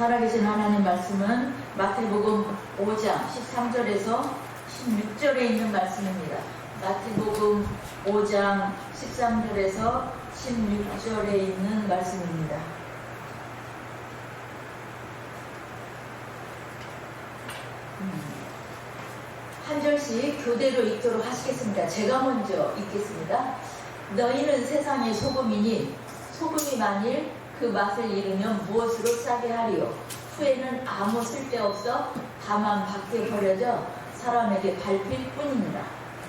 살아계신 하나님 말씀은 마태복음 5장 13절에서 16절에 있는 말씀입니다. 마태복음 5장 13절에서 16절에 있는 말씀입니다. 한 절씩 교대로 읽도록 하시겠습니다. 제가 먼저 읽겠습니다. 너희는 세상의 소금이니 소금이 만일 그 맛을 잃으면 무엇으로 싸게 하리요? 후에는 아무 쓸데없어 다만 밖에 버려져 사람에게 밟힐 뿐입니다.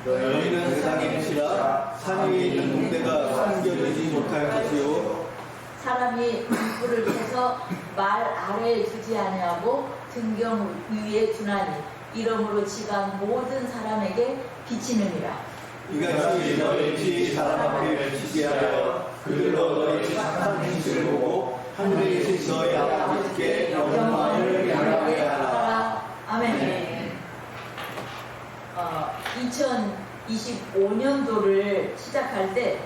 너희는 세상의 빛이라 산 위에 있는 동네가 숨겨지지 못할 것이요 사람이 등불을 켜서 말 아래에 두지 아니하고 등경 위에 두나니 이러므로 집안 모든 사람에게 비치느니라. 이같이 너희 빛이 사람 앞에 비치게 하여 그들로 너희 착한 행실을 보고 하늘에 계신 너희 아버지께 영광을 향하게 하라. 아멘. 2025년도를 시작할 때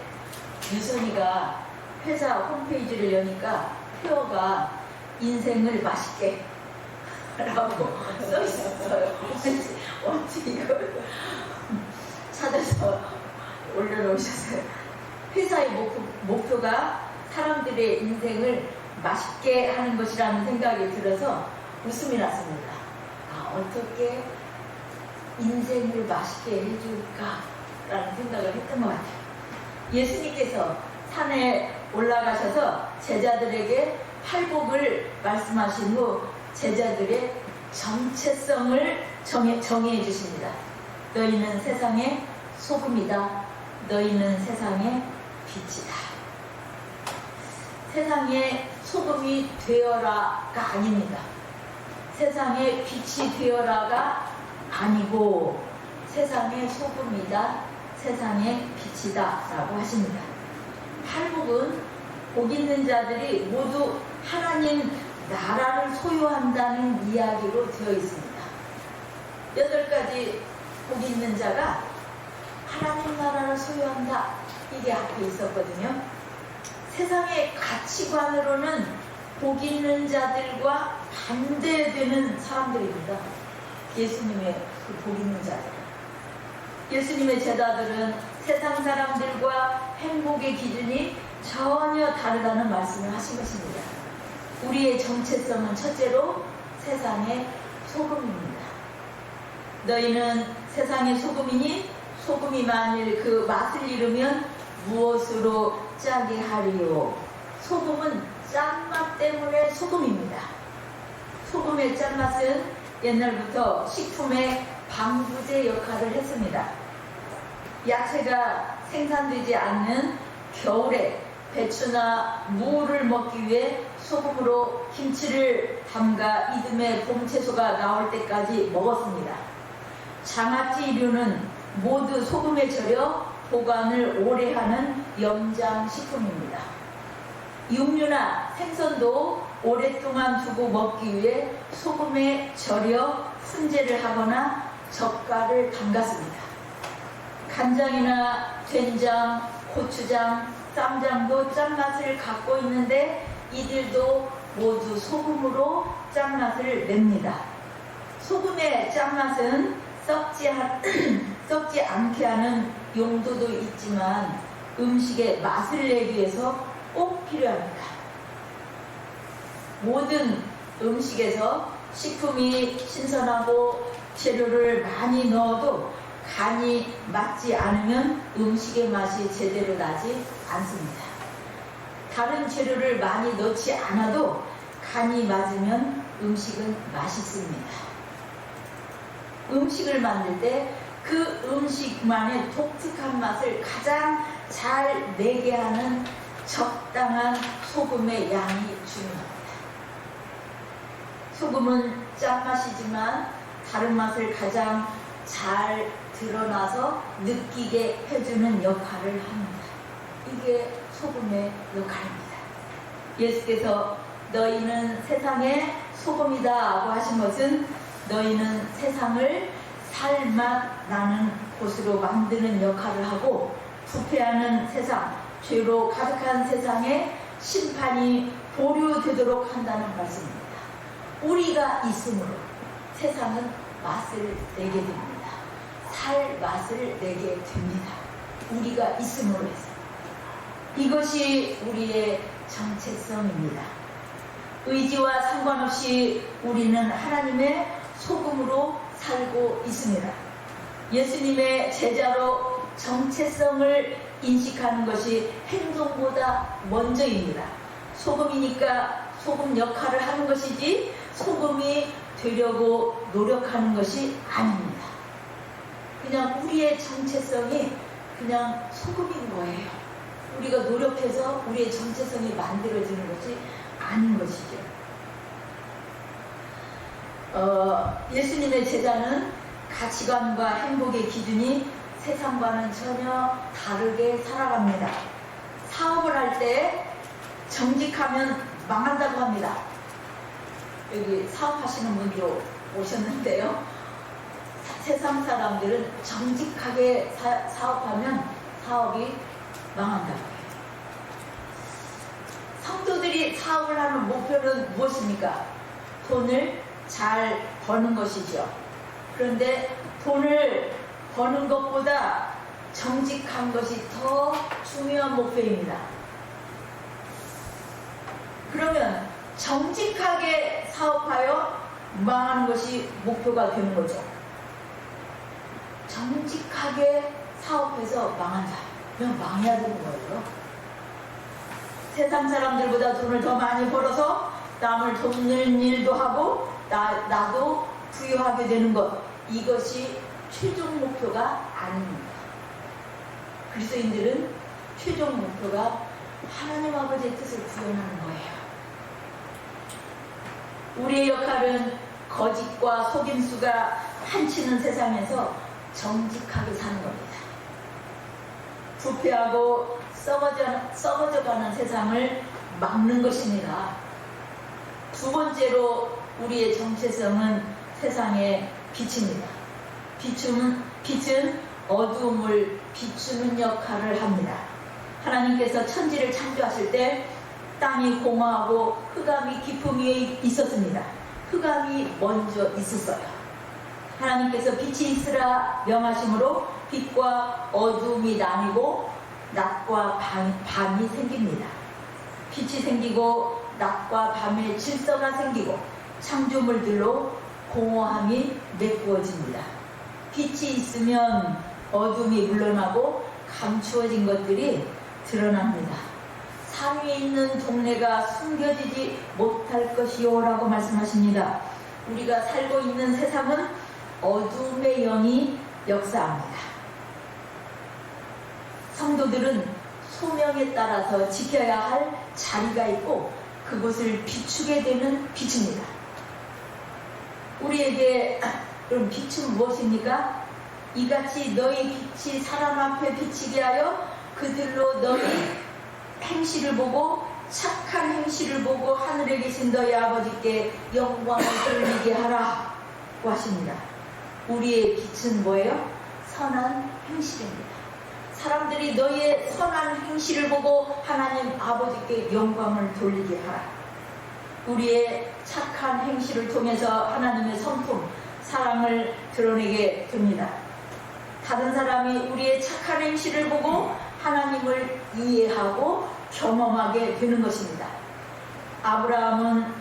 유선이가 회사 홈페이지를 여니까 표어가 인생을 맛있게 라고 써 있었어요. 어찌 이걸 찾아서 올려놓으셨어요. 회사의 목표가 사람들의 인생을 맛있게 하는 것이라는 생각이 들어서 웃음이 났습니다. 어떻게 인생을 맛있게 해줄까라는 생각을 했던 것 같아요. 예수님께서 산에 올라가셔서 제자들에게 팔복을 말씀하신 후 제자들의 정체성을 정해 주십니다. 너희는 세상의 소금이다. 너희는 세상의 빛이다. 세상의 소금이 되어라가 아닙니다. 세상의 빛이 되어라가 아니고 세상의 소금이다. 세상의 빛이다 라고 하십니다. 팔복은 복 있는 자들이 모두 하나님 나라를 소유한다는 이야기로 되어 있습니다. 8가지 복 있는 자가 하나님 나라를 소유한다. 이게 앞에 있었거든요. 세상의 가치관으로는 복 있는 자들과 반대되는 사람들입니다. 예수님의 그 복 있는 자들. 예수님의 제자들은 세상 사람들과 행복의 기준이 전혀 다르다는 말씀을 하신 것입니다. 우리의 정체성은 첫째로 세상의 소금입니다. 너희는 세상의 소금이니 소금이 만일 그 맛을 잃으면 무엇으로 짜게 하리요? 소금은 짠맛 때문에 소금입니다. 소금의 짠맛은 옛날부터 식품의 방부제 역할을 했습니다. 야채가 생산되지 않는 겨울에 배추나 무를 먹기 위해 소금으로 김치를 담가 이듬해 봄채소가 나올 때까지 먹었습니다. 장아찌류는 모두 소금에 절여 보관을 오래 하는 염장식품입니다. 육류나 생선도 오랫동안 두고 먹기 위해 소금에 절여 훈제를 하거나 젓갈을 담갔습니다. 간장이나 된장, 고추장, 쌈장도 짠맛을 갖고 있는데 이들도 모두 소금으로 짠맛을 냅니다. 소금의 짠맛은 썩지 않게 하는 용도도 있지만 음식의 맛을 내기 위해서 꼭 필요합니다. 모든 음식에서 식품이 신선하고 재료를 많이 넣어도 간이 맞지 않으면 음식의 맛이 제대로 나지 않습니다. 다른 재료를 많이 넣지 않아도 간이 맞으면 음식은 맛있습니다. 음식을 만들 때 그 음식만의 독특한 맛을 가장 잘 내게 하는 적당한 소금의 양이 중요합니다. 소금은 짠맛이지만 다른 맛을 가장 잘 드러나서 느끼게 해주는 역할을 합니다. 이게 소금의 역할입니다. 예수께서 너희는 세상의 소금이다 고 하신 것은 너희는 세상을 살맛 나는 곳으로 만드는 역할을 하고 부패하는 세상, 죄로 가득한 세상에 심판이 보류되도록 한다는 말씀입니다. 우리가 있으므로 세상은 맛을 내게 됩니다. 살 맛을 내게 됩니다. 우리가 있음으로 해서. 이것이 우리의 정체성입니다. 의지와 상관없이 우리는 하나님의 소금으로 살고 있습니다. 예수님의 제자로 정체성을 인식하는 것이 행동보다 먼저입니다. 소금이니까 소금 역할을 하는 것이지 소금이 되려고 노력하는 것이 아닙니다. 그냥 우리의 정체성이 그냥 소금인 거예요. 우리가 노력해서 우리의 정체성이 만들어지는 것이 아닌 것이죠. 예수님의 제자는 가치관과 행복의 기준이 세상과는 전혀 다르게 살아갑니다. 사업을 할 때 정직하면 망한다고 합니다. 여기 사업하시는 분도 오셨는데요. 세상 사람들은 정직하게 사업하면 사업이 망한다고 해요. 성도들이 사업을 하는 목표는 무엇입니까? 돈을 잘 버는 것이죠. 그런데 돈을 버는 것보다 정직한 것이 더 중요한 목표입니다. 그러면 정직하게 사업하여 망하는 것이 목표가 되는 거죠. 정직하게 사업해서 망한다. 그냥 망해야 되는 거예요. 세상 사람들보다 돈을 더 많이 벌어서 남을 돕는 일도 하고 나도 부유하게 되는 것, 이것이 최종 목표가 아닙니다. 그리스도인들은 최종 목표가 하나님 아버지의 뜻을 구현하는 거예요. 우리의 역할은 거짓과 속임수가 한치는 세상에서 정직하게 사는 겁니다. 부패하고 썩어져가는 세상을 막는 것입니다. 두 번째로 우리의 정체성은 세상의 빛입니다. 빛은 어두움을 비추는 역할을 합니다. 하나님께서 천지를 창조하실 때 땅이 공허하고 흑암이 깊음 위에 있었습니다. 흑암이 먼저 있었어요. 하나님께서 빛이 있으라 명하심으로 빛과 어두움이 나뉘고 낮과 밤이 생깁니다. 빛이 생기고 낮과 밤의 질서가 생기고 창조물들로 공허함이 메꾸어집니다. 빛이 있으면 어둠이 물러나고 감추어진 것들이 드러납니다. 산 위에 있는 동네가 숨겨지지 못할 것이요 라고 말씀하십니다. 우리가 살고 있는 세상은 어둠의 영이 역사합니다. 성도들은 소명에 따라서 지켜야 할 자리가 있고 그곳을 비추게 되는 빛입니다. 우리에게 그럼 빛은 무엇입니까? 이같이 너희 빛이 사람 앞에 비치게 하여 그들로 너희 행실을 보고 착한 행실을 보고 하늘에 계신 너희 아버지께 영광을 돌리게 하라고 하십니다. 우리의 빛은 뭐예요? 선한 행실입니다. 사람들이 너희의 선한 행실을 보고 하나님 아버지께 영광을 돌리게 하라. 우리의 착한 행실을 통해서 하나님의 성품, 사랑을 드러내게 됩니다. 다른 사람이 우리의 착한 행실을 보고 하나님을 이해하고 경험하게 되는 것입니다. 아브라함은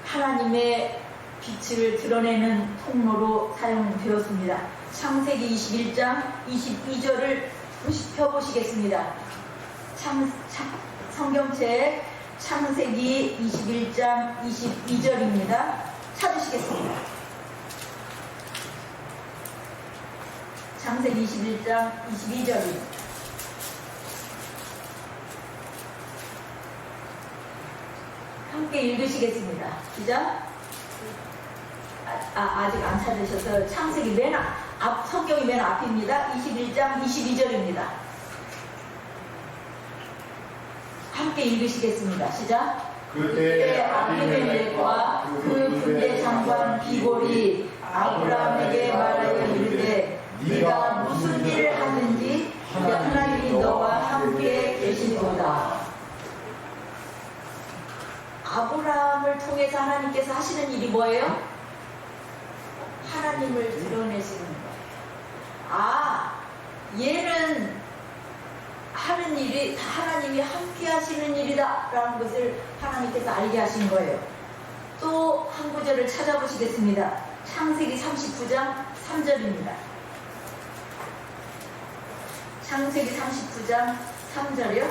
하나님의 빛을 드러내는 통로로 사용되었습니다. 창세기 21장 22절을 펴보시겠습니다. 성경책 창세기 21장 22절입니다. 찾으시겠습니다. 창세기 21장 22절입니다. 함께 읽으시겠습니다. 시작. 아직 안 찾으셔서 창세기 맨 앞, 성경이 맨 앞입니다. 21장 22절입니다. 함께 읽으시겠습니다. 시작. 그때 아비멜렉과 그 군대 장관 비골이 아브라함에게 말하여 이르되 네가 무슨 일을 하는지 하나님이 너와 함께 계시도다. 아브라함을 통해서 하나님께서 하시는 일이 뭐예요? 하나님을 드러내시는 거예요. 아, 얘는 하는 일이 다 하나님이 함께 하시는 일이다 라는 것을 하나님께서 알게 하신 거예요. 또 한 구절을 찾아보시겠습니다. 창세기 39장 3절입니다. 창세기 39장 3절이요.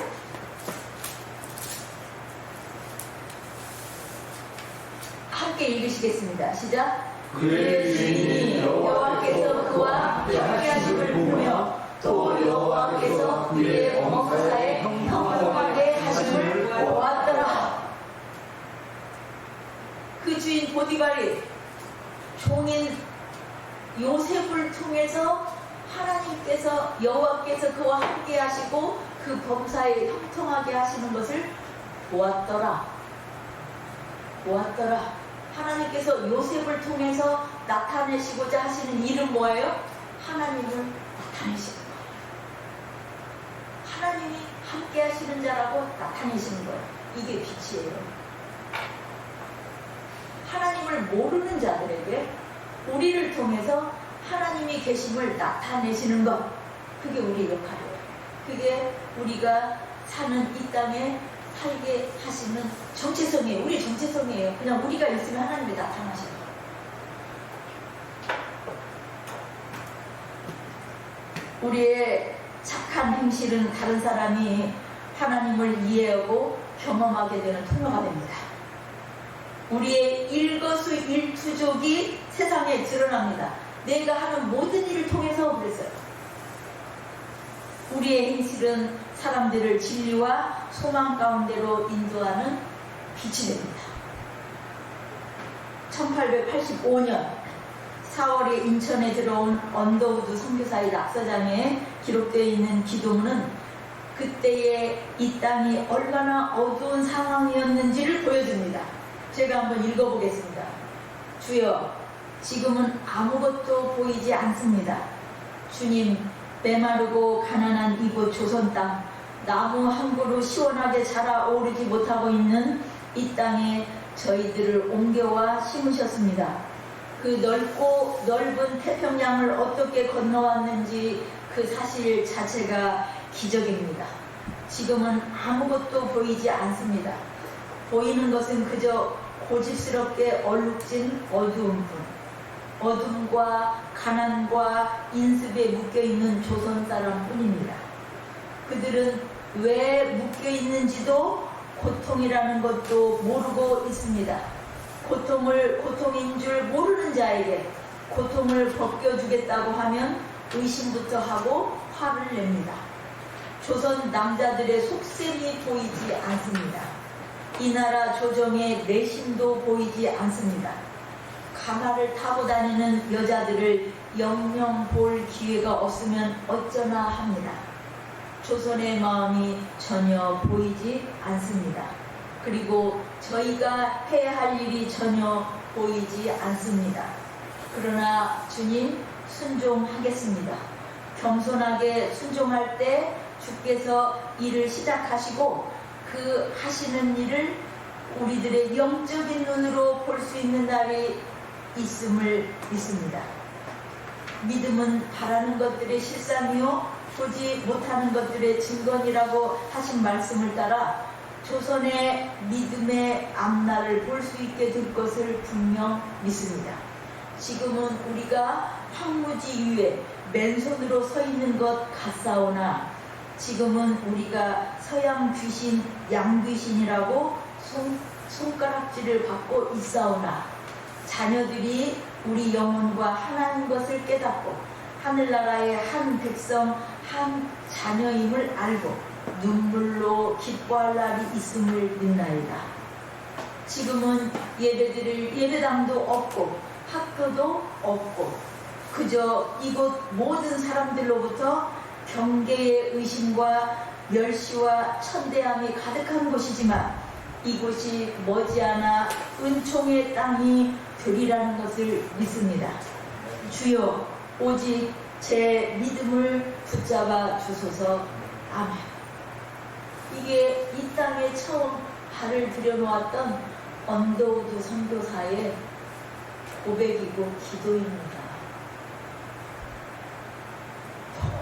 함께 읽으시겠습니다. 시작. 그의 주인이 여호와께서 그와 함께 하심을 보며 또 여호와께서 그의 범사에 평안하게 하심을 보았더라. 그 주인 보디발이 종인 요셉을 통해서 하나님께서 여호와께서 그와 함께 하시고 그 범사에 형통하게 하시는 것을 보았더라. 하나님께서 요셉을 통해서 나타내시고자 하시는 일은 뭐예요? 하나님을 나타내시는 거예요. 하나님이 함께 하시는 자라고 나타내시는 거예요. 이게 빛이에요. 하나님을 모르는 자들에게 우리를 통해서 하나님이 계심을 나타내시는 것, 그게 우리의 역할이에요. 그게 우리가 사는 이 땅에 살게 하시는 정체성이에요. 우리 정체성이에요. 그냥 우리가 있으면 하나님이 나타나시는 거예요. 우리의 착한 행실은 다른 사람이 하나님을 이해하고 경험하게 되는 통로가 됩니다. 우리의 일거수일투족이 세상에 드러납니다. 내가 하는 모든 일을 통해서 그랬어요. 우리의 행실은 사람들을 진리와 소망 가운데로 인도하는 빛이 됩니다. 1885년 4월에 인천에 들어온 언더우드 선교사의 낙서장에 기록되어 있는 기도문은 그때의 이 땅이 얼마나 어두운 상황이었는지를 보여줍니다. 제가 한번 읽어보겠습니다. 주여, 지금은 아무것도 보이지 않습니다. 주님, 메마르고 가난한 이곳 조선 땅, 나무 한 그루 시원하게 자라오르지 못하고 있는 이 땅에 저희들을 옮겨와 심으셨습니다. 그 넓고 넓은 태평양을 어떻게 건너왔는지 그 사실 자체가 기적입니다. 지금은 아무것도 보이지 않습니다. 보이는 것은 그저 고집스럽게 얼룩진 어두운 뿐. 어둠과 가난과 인습에 묶여있는 조선 사람 뿐입니다. 그들은 왜 묶여있는지도 고통이라는 것도 모르고 있습니다. 고통을 고통인 줄 모르는 자에게 고통을 벗겨주겠다고 하면 의심부터 하고 화를 냅니다. 조선 남자들의 속셈이 보이지 않습니다. 이 나라 조정의 내심도 보이지 않습니다. 가마를 타고 다니는 여자들을 영영 볼 기회가 없으면 어쩌나 합니다. 조선의 마음이 전혀 보이지 않습니다. 그리고 저희가 해야 할 일이 전혀 보이지 않습니다. 그러나 주님, 순종하겠습니다. 겸손하게 순종할 때 주께서 일을 시작하시고 그 하시는 일을 우리들의 영적인 눈으로 볼 수 있는 날이 있음을 믿습니다. 믿음은 바라는 것들의 실상이요 보지 못하는 것들의 증거니라고 하신 말씀을 따라 조선의 믿음의 앞날을 볼 수 있게 될 것을 분명 믿습니다. 지금은 우리가 황무지 위에 맨손으로 서 있는 것 같사오나 지금은 우리가 서양 귀신, 양귀신이라고 손가락질을 받고 있사오나 자녀들이 우리 영혼과 하나인 것을 깨닫고 하늘나라의 한 백성, 한 자녀임을 알고 눈물로 기뻐할 날이 있음을 믿나이다. 지금은 예배드릴 예배당도 없고 학교도 없고 그저 이곳 모든 사람들로부터 경계의 의심과 멸시와 천대함이 가득한 곳이지만 이곳이 머지않아 은총의 땅이 되리라는 것을 믿습니다. 주여, 오직 제 믿음을 붙잡아 주소서. 아멘. 이게 이 땅에 처음 발을 들여놓았던 언더우드 선교사의 고백이고 기도입니다.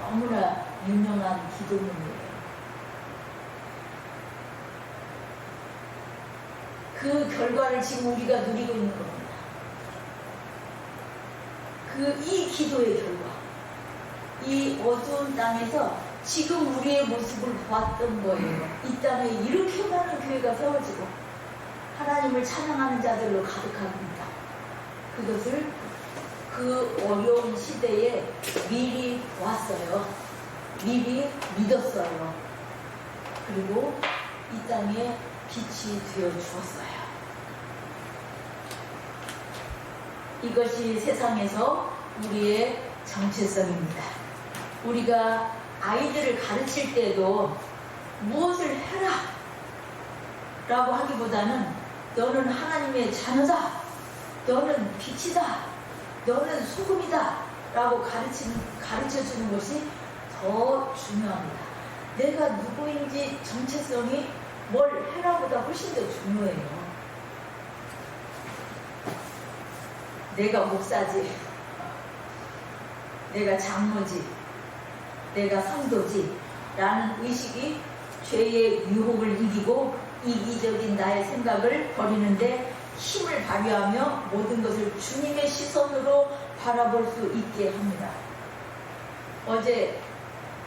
너무나 유명한 기도문이에요. 그 결과를 지금 우리가 누리고 있는 겁니다. 이 기도의 결과, 이 어두운 땅에서 지금 우리의 모습을 보았던 거예요. 이 땅에 이렇게 많은 교회가 세워지고 하나님을 찬양하는 자들로 가득합니다. 그것을 그 어려운 시대에 미리 보았어요. 미리 믿었어요. 그리고 이 땅에 빛이 되어 주었어요. 이것이 세상에서 우리의 정체성입니다. 우리가 아이들을 가르칠 때도 무엇을 해라 라고 하기보다는 너는 하나님의 자녀다, 너는 빛이다, 너는 소금이다 라고 가르쳐주는 것이 더 중요합니다. 내가 누구인지 정체성이 뭘 해라보다 훨씬 더 중요해요. 내가 목사지, 내가 장로지, 내가 성도지 라는 의식이 죄의 유혹을 이기고 이기적인 나의 생각을 버리는데 힘을 발휘하며 모든 것을 주님의 시선으로 바라볼 수 있게 합니다. 어제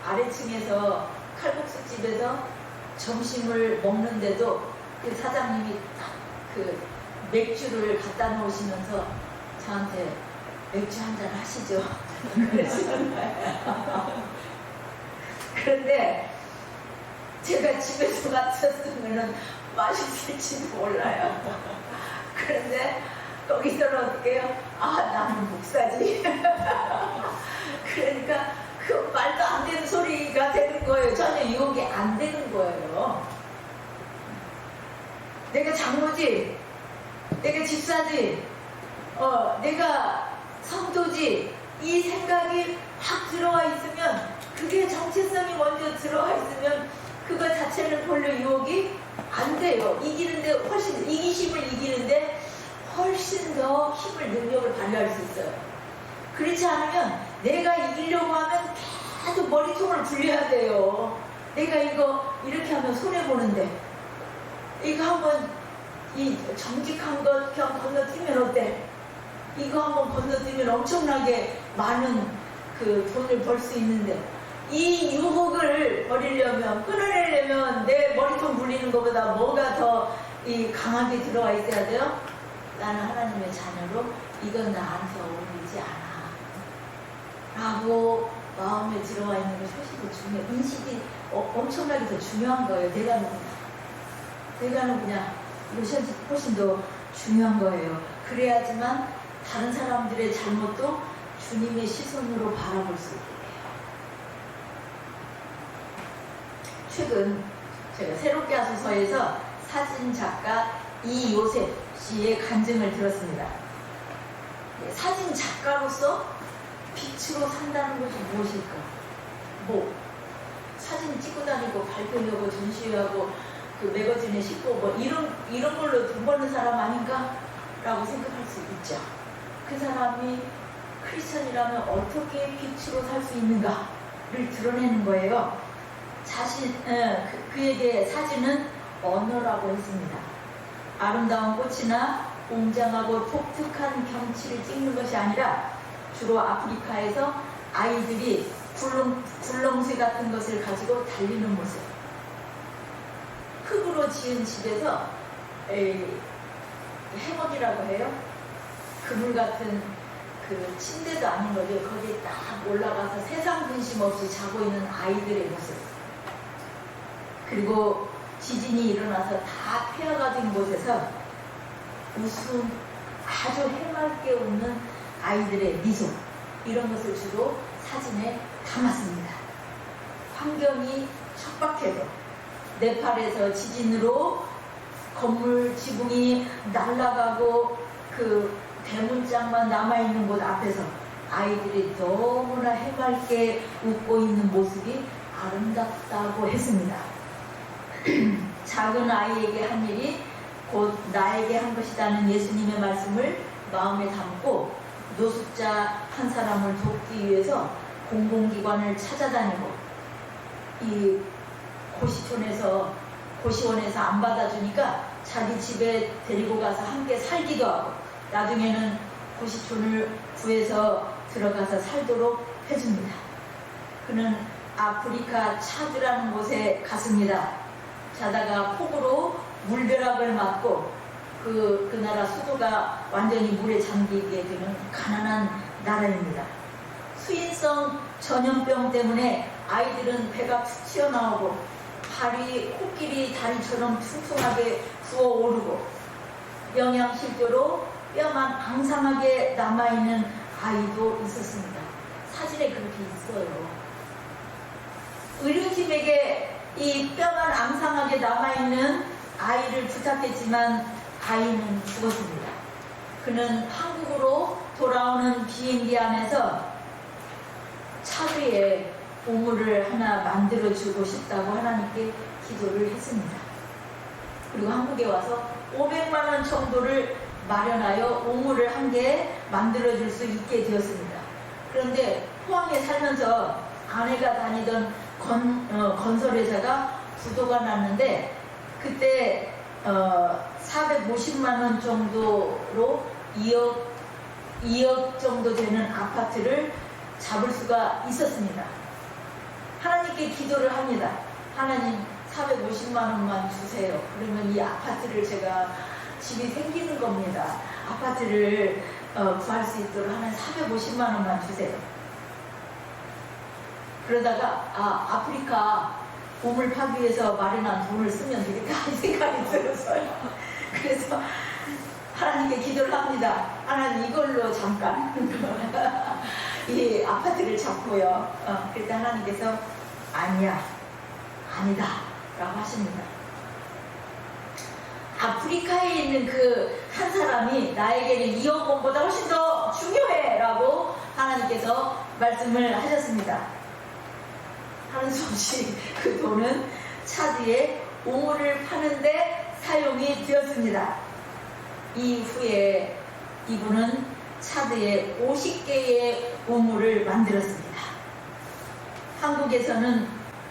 아래층에서 칼국수집에서 점심을 먹는데도 그 사장님이 딱 그 맥주를 갖다 놓으시면서 저한테 맥주 한잔 하시죠. 그러시는 거예요. 그런데 제가 집에서 같았으면 맛있을지도 몰라요. 그런데 거기서는 어떻게 해요? 아, 나는 목사지. 그러니까 그 말도 안 되는 소리가 되는 거예요. 전혀 유혹이 안 되는 거예요. 내가 장로지, 내가 집사지, 내가 성도지, 이 생각이 확 들어와 있으면, 그게 정체성이 먼저 들어와 있으면 그거 자체는 별로 유혹이 안 돼요. 이기심을 이기는데 훨씬 더 힘을, 능력을 발휘할 수 있어요. 그렇지 않으면 내가 이기려고 하면 계속 머리통을 굴려야 돼요. 내가 이거 이렇게 하면 손해보는데, 이거 한번 이 정직한 것 그냥 건너뛰면 어때? 이거 한번 건너뛰면 엄청나게 많은 그 돈을 벌 수 있는데, 이 유혹을 버리려면, 끊어내려면 내 머리통 굴리는 것보다 뭐가 더 강하게 들어와 있어야 돼요? 나는 하나님의 자녀로 이건 나한테 어울리지 않아 라고 마음에 들어와 있는 것이 훨씬 더 중요해요. 인식이 엄청나게 더 중요한 거예요. 내가 누구냐 이것이 훨씬 더 중요한 거예요. 그래야지만 다른 사람들의 잘못도 주님의 시선으로 바라볼 수 있게 돼요. 최근 제가 새롭게 하소서에서 사진작가 이요셉 씨의 간증을 들었습니다. 사진 작가로서 빛으로 산다는 것이 무엇일까? 사진 찍고 다니고 발표하고 전시회하고 그 매거진에 싣고 이런 걸로 돈 버는 사람 아닌가? 라고 생각할 수 있죠. 그 사람이 크리스천이라면 어떻게 빛으로 살 수 있는가를 드러내는 거예요. 그에게 사진은 언어라고 했습니다. 아름다운 꽃이나 웅장하고 독특한 경치를 찍는 것이 아니라 주로 아프리카에서 아이들이 굴렁쇠 같은 것을 가지고 달리는 모습, 흙으로 지은 집에서 해먹이라고 해요. 그물 같은 그 침대도 아닌 거죠. 거기에 딱 올라가서 세상 근심 없이 자고 있는 아이들의 모습, 그리고 지진이 일어나서 다 폐허가 된 곳에서 웃음, 아주 해맑게 웃는 아이들의 미소, 이런 것을 주로 사진에 담았습니다. 환경이 척박해도 네팔에서 지진으로 건물 지붕이 날아가고 그 대문짝만 남아있는 곳 앞에서 아이들이 너무나 해맑게 웃고 있는 모습이 아름답다고 했습니다. 작은 아이에게 한 일이 곧 나에게 한 것이라는 예수님의 말씀을 마음에 담고 노숙자 한 사람을 돕기 위해서 공공기관을 찾아다니고 이 고시원에서 안 받아주니까 자기 집에 데리고 가서 함께 살기도 하고 나중에는 고시촌을 구해서 들어가서 살도록 해줍니다. 그는 아프리카 차드라는 곳에 갔습니다. 자다가 폭우로 물벼락을 맞고 그 나라 수도가 완전히 물에 잠기게 되는 가난한 나라입니다. 수인성 전염병 때문에 아이들은 배가 툭 튀어나오고 발이 코끼리 다리처럼 퉁퉁하게 부어오르고 영양실조로 뼈만 앙상하게 남아있는 아이도 있었습니다. 사진에 그렇게 있어요. 의료팀에게 이 뼈만 앙상하게 남아있는 아이를 부탁했지만 아이는 죽었습니다. 그는 한국으로 돌아오는 비행기 안에서 차드에 보물을 하나 만들어주고 싶다고 하나님께 기도를 했습니다. 그리고 한국에 와서 500만 원 정도를 마련하여 오물을 한 개 만들어줄 수 있게 되었습니다. 그런데 포항에 살면서 아내가 다니던 건설회사가 부도가 났는데 그때 450만 원 정도로 2억 정도 되는 아파트를 잡을 수가 있었습니다. 하나님께 기도를 합니다. 하나님 450만 원만 주세요. 그러면 이 아파트를 제가 집이 생기는 겁니다. 아파트를 구할 수 있도록 하나님 450만 원만 주세요. 그러다가 아프리카 보물 파기 위해서 마련한 돈을 쓰면 되겠다 하는 생각이 들었어요. 그래서 하나님께 기도를 합니다. 하나님 이걸로 잠깐 이 아파트를 잡고요. 그때 하나님께서 아니다 라고 하십니다. 아프리카에 있는 그 한 사람이 나에게는 2억 원보다 훨씬 더 중요해 라고 하나님께서 말씀을 하셨습니다. 하는 수 없이 그 돈은 차드에 오물을 파는데 사용이 되었습니다. 이후에 이분은 차드에 50개의 오물을 만들었습니다. 한국에서는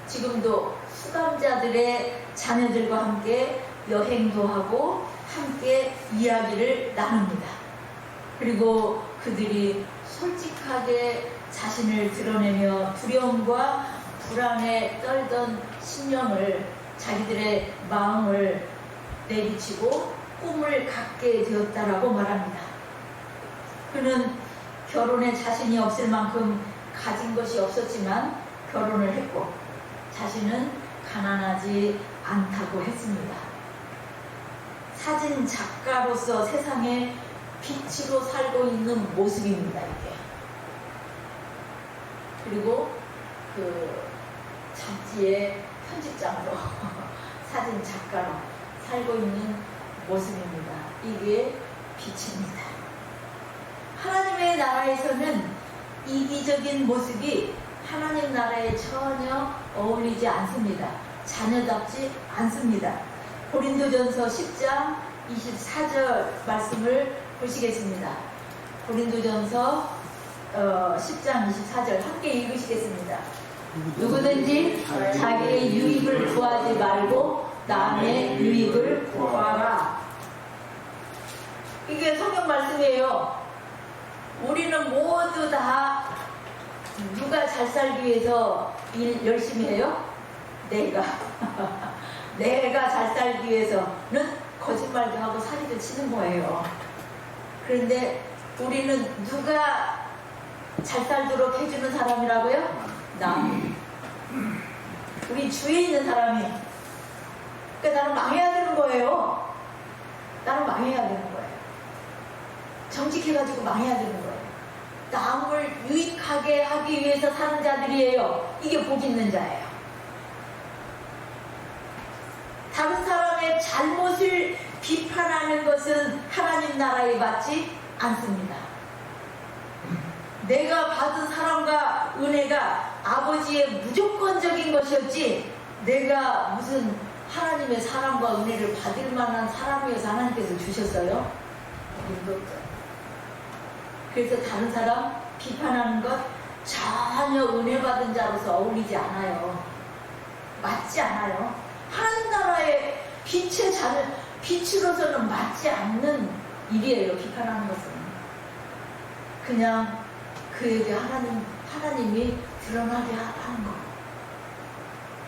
지금도 수감자들의 자녀들과 함께 여행도 하고 함께 이야기를 나눕니다. 그리고 그들이 솔직하게 자신을 드러내며 두려움과 불안에 떨던 심령을 자기들의 마음을 내비치고 꿈을 갖게 되었다라고 말합니다. 그는 결혼에 자신이 없을 만큼 가진 것이 없었지만 결혼을 했고 자신은 가난하지 않다고 했습니다. 사진 작가로서 세상에 빛으로 살고 있는 모습입니다. 이게. 그리고 그 잡지의 편집장으로 사진 작가로 살고 있는 모습입니다. 이게 빛입니다. 하나님의 나라에서는 이기적인 모습이 하나님 나라에 전혀 어울리지 않습니다. 자녀답지 않습니다. 고린도전서 10장 24절 말씀을 보시겠습니다. 고린도전서 10장 24절 함께 읽으시겠습니다. 누구든지 자기의 유익을 구하지 말고 남의 유익을 구하라. 이게 성경 말씀이에요. 우리는 모두 다 누가 잘 살기 위해서 일 열심히 해요? 내가 잘 살기 위해서는 거짓말도 하고 사기도 치는 거예요. 그런데 우리는 누가 잘 살도록 해주는 사람이라고요? 우리 주위에 있는 사람이. 그러니까 나는 망해야 되는 거예요. 나는 망해야 되는 거예요. 정직해가지고 망해야 되는 거예요. 남을 유익하게 하기 위해서 사는 자들이에요. 이게 복 있는 자예요. 다른 사람의 잘못을 비판하는 것은 하나님 나라에 맞지 않습니다. 내가 받은 사랑과 은혜가 아버지의 무조건적인 것이었지 내가 무슨 하나님의 사랑과 은혜를 받을 만한 사람이어서 하나님께서 주셨어요. 그래서 다른 사람 비판하는 것 전혀 은혜 받은 자로서 어울리지 않아요. 맞지 않아요. 하나님 나라의 빛의 자는 빛으로서는 맞지 않는 일이에요. 비판하는 것은 그냥 그에게 하나님이 드러나게 하는 거.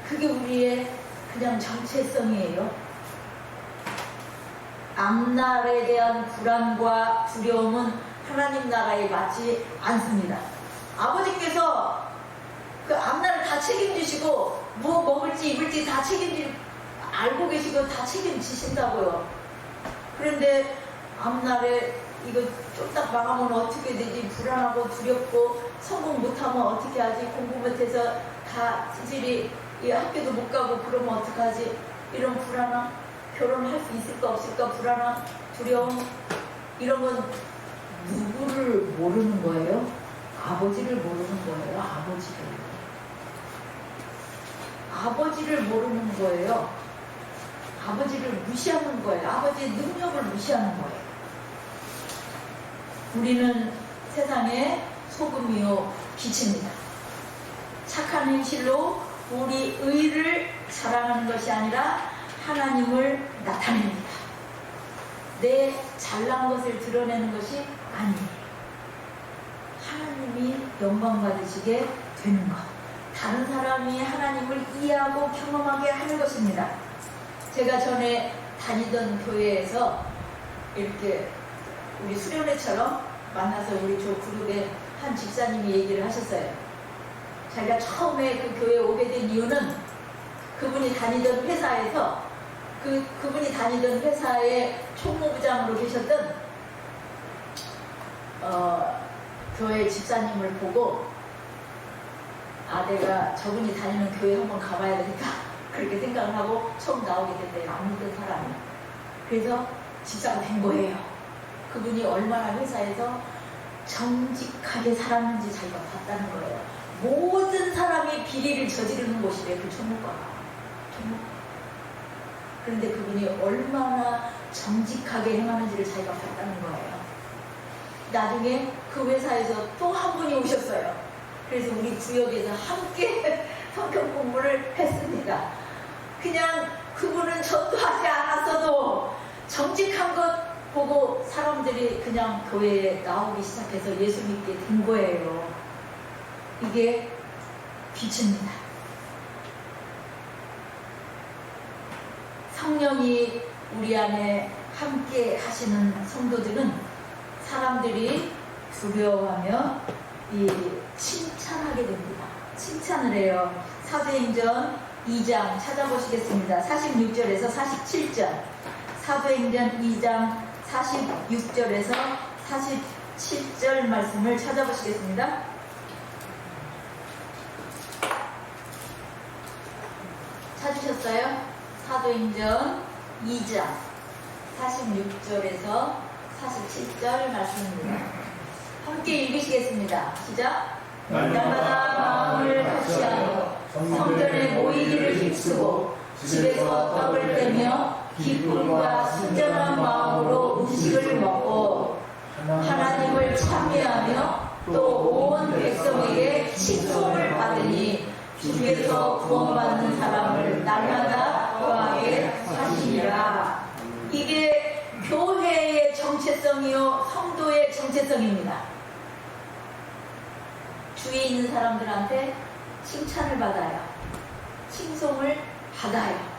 그게 우리의 그냥 정체성이에요. 앞날에 대한 불안과 두려움은 하나님 나라에 맞지 않습니다. 아버지께서 그 앞날을 다 책임지시고 뭐 먹을지 입을지 다 알고 계시고 다 책임지신다고요. 그런데 앞날에 이거 쫄딱 망하면 어떻게 되지? 불안하고 두렵고 성공 못하면 어떻게 하지? 공부 못해서 다 스질이 학교도 못 가고 그러면 어떡하지? 이런 불안함, 결혼할 수 있을까 없을까 불안함, 두려움, 이런 건 누구를 모르는 거예요? 아버지를 모르는 거예요. 아버지를 모르는 거예요. 아버지를 무시하는 거예요. 아버지의 능력을 무시하는 거예요. 우리는 세상의 소금이요 빛입니다. 착한 행실로 우리 의를 자랑하는 것이 아니라 하나님을 나타냅니다. 내 잘난 것을 드러내는 것이 아니에요. 하나님이 영광 받으시게 되는 것. 다른 사람이 하나님을 이해하고 경험하게 하는 것입니다. 제가 전에 다니던 교회에서 이렇게 우리 수련회처럼 만나서 우리 조 그룹의 한 집사님이 얘기를 하셨어요. 자기가 처음에 그 교회에 오게 된 이유는 그분이 다니던 회사에서 그분이 다니던 회사의 총무부장으로 계셨던 교회 집사님을 보고 내가 저분이 다니는 교회 한번 가봐야 되겠다 그렇게 생각을 하고 처음 나오게 됐대요. 안 믿던 사람이. 그래서 집사가 된 거예요. 그분이 얼마나 회사에서 정직하게 살았는지 자기가 봤다는 거예요. 모든 사람이 비리를 저지르는 곳이래, 그 총무과가. 그런데 그분이 얼마나 정직하게 행하는지를 자기가 봤다는 거예요. 나중에 그 회사에서 또 한 분이 오셨어요. 그래서 우리 구역에서 함께 성경 공부를 했습니다. 그냥 그분은 전도하지 않았어도 정직한 것 보고 사람들이 그냥 교회에 나오기 시작해서 예수 믿게 된 거예요. 이게 빛입니다. 성령이 우리 안에 함께 하시는 성도들은 사람들이 두려워하며 칭찬하게 됩니다. 칭찬을 해요. 사도행전 2장 찾아보시겠습니다. 46절에서 47절. 사도행전 2장 46절에서 47절 말씀을 찾아보시겠습니다. 찾으셨어요? 사도행전 2장 46절에서 47절 말씀입니다. 함께 읽으시겠습니다. 시작. 날마다 마음을 같이하여 성전에 모이기를 힘쓰고 집에서 떡을 떼며 기쁨과 순전한 마음으로 음식을 먹고 하나님을 찬미하며 또 온 백성에게 칭송을 받으니 주께서 구원받는 사람을 날마다 거하게 하시니라. 이게 교회의 정체성이요 성도의 정체성입니다. 주위에 있는 사람들한테 칭찬을 받아요. 칭송을 받아요.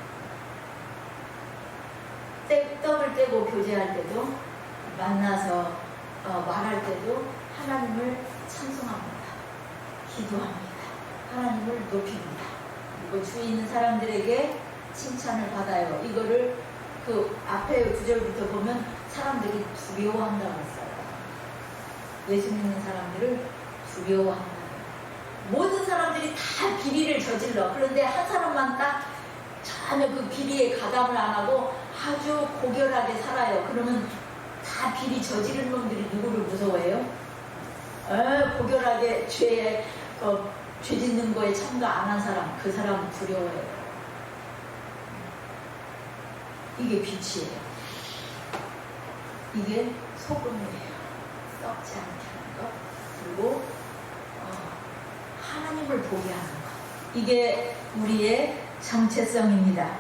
떡을 떼고 교제할 때도 만나서 말할 때도 하나님을 찬송합니다. 기도합니다. 하나님을 높입니다. 그리고 주위에 있는 사람들에게 칭찬을 받아요. 이거를 그 앞에 구절부터 보면 사람들이 두려워한다고 했어요. 예수 믿는 사람들을 두려워한다. 모든 사람들이 다 비리를 저질러. 그런데 한 사람만 딱 전혀 그 비리에 가담을 안 하고 아주 고결하게 살아요. 그러면 다 비리 저지른 놈들이 누구를 무서워해요? 고결하게 죄 짓는 거에 참가 안 한 사람, 그 사람 두려워해요. 이게 빛이에요. 이게 소금이에요. 썩지 않게 하는 것. 그리고 하나님을 보게 하는 것. 이게 우리의 정체성입니다.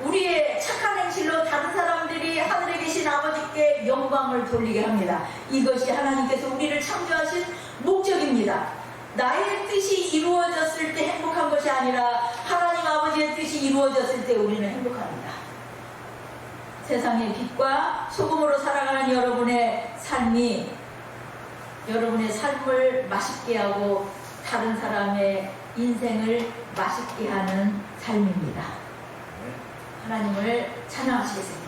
우리의 착한 행실로 다른 사람들이 하늘에 계신 아버지께 영광을 돌리게 합니다. 이것이 하나님께서 우리를 창조하신 목적입니다. 나의 뜻이 이루어졌을 때 행복한 것이 아니라 하나님 아버지의 뜻이 이루어졌을 때 우리는 행복합니다. 세상의 빛과 소금으로 살아가는 여러분의 삶이 여러분의 삶을 맛있게 하고 다른 사람의 인생을 맛있게 하는 삶입니다. 하나님을 찬양하시겠습니다.